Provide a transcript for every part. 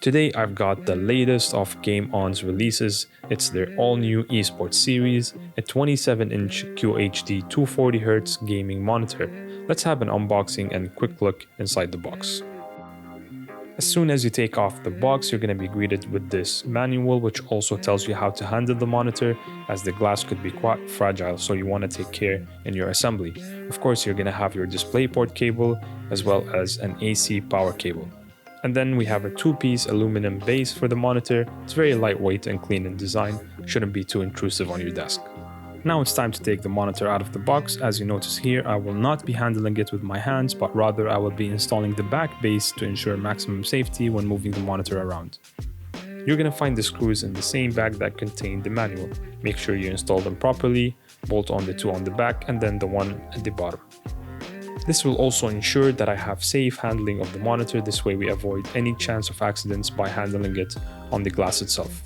Today I've got the latest of GameOn's releases. It's their all-new eSports series, a 27-inch QHD 240Hz gaming monitor. Let's have an unboxing and quick look inside the box. As soon as you take off the box, you're going to be greeted with this manual, which also tells you how to handle the monitor, as the glass could be quite fragile, so you want to take care in your assembly. Of course, you're going to have your DisplayPort cable as well as an AC power cable. And then we have a two-piece aluminum base for the monitor. It's very lightweight and clean in design, shouldn't be too intrusive on your desk. Now it's time to take the monitor out of the box. As you notice here, I will not be handling it with my hands, but rather I will be installing the back base to ensure maximum safety when moving the monitor around. You're going to find the screws in the same bag that contain the manual. Make sure you install them properly, bolt on the two on the back and then the one at the bottom. This will also ensure that I have safe handling of the monitor. This way we avoid any chance of accidents by handling it on the glass itself.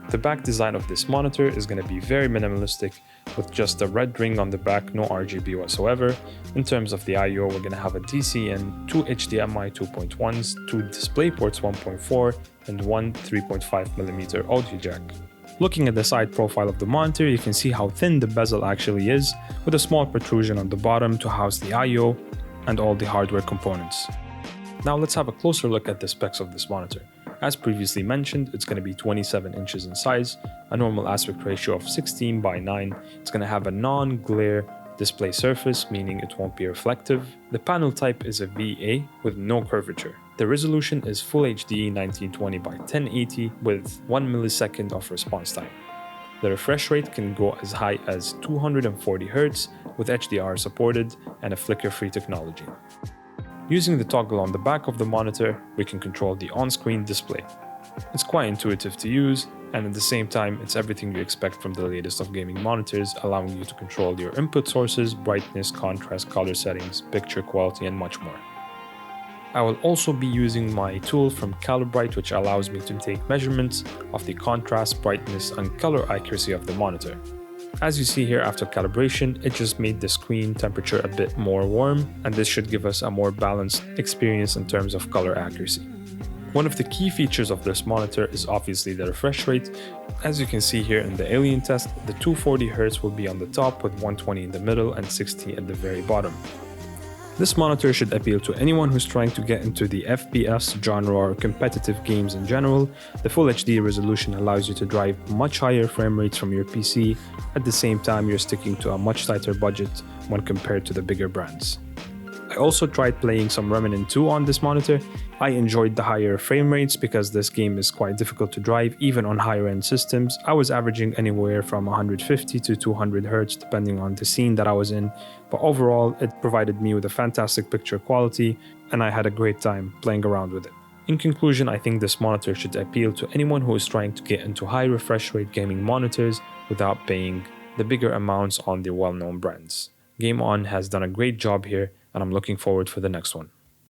The back design of this monitor is going to be very minimalistic with just a red ring on the back, no RGB whatsoever. In terms of the I/O, we're going to have a DC in, two HDMI 2.1s, two DisplayPorts 1.4 and one 3.5mm audio jack. Looking at the side profile of the monitor, you can see how thin the bezel actually is, with a small protrusion on the bottom to house the I/O and all the hardware components. Now let's have a closer look at the specs of this monitor. As previously mentioned, it's going to be 27 inches in size, a normal aspect ratio of 16:9. It's going to have a non-glare display surface, meaning it won't be reflective. The panel type is a VA with no curvature. The resolution is Full HD 1920x1080 with 1 millisecond of response time. The refresh rate can go as high as 240 Hz with HDR supported and a flicker-free technology. Using the toggle on the back of the monitor, we can control the on-screen display. It's quite intuitive to use, and at the same time, it's everything you expect from the latest of gaming monitors, allowing you to control your input sources, brightness, contrast, color settings, picture quality, and much more. I will also be using my tool from Calibrite, which allows me to take measurements of the contrast, brightness, and color accuracy of the monitor. As you see here, after calibration, it just made the screen temperature a bit more warm, and this should give us a more balanced experience in terms of color accuracy. One of the key features of this monitor is obviously the refresh rate. As you can see here in the Alien test, the 240 Hz will be on the top with 120 in the middle and 60 at the very bottom. This monitor should appeal to anyone who's trying to get into the FPS genre or competitive games in general. The Full HD resolution allows you to drive much higher frame rates from your PC. At the same time, you're sticking to a much tighter budget when compared to the bigger brands. I also tried playing some Remnant 2 on this monitor. I enjoyed the higher frame rates because this game is quite difficult to drive even on higher end systems. I was averaging anywhere from 150 to 200 Hz depending on the scene that I was in, but overall it provided me with a fantastic picture quality and I had a great time playing around with it. In conclusion, I think this monitor should appeal to anyone who is trying to get into high refresh rate gaming monitors without paying the bigger amounts on the well-known brands. GameOn has done a great job here, and I'm looking forward for the next one.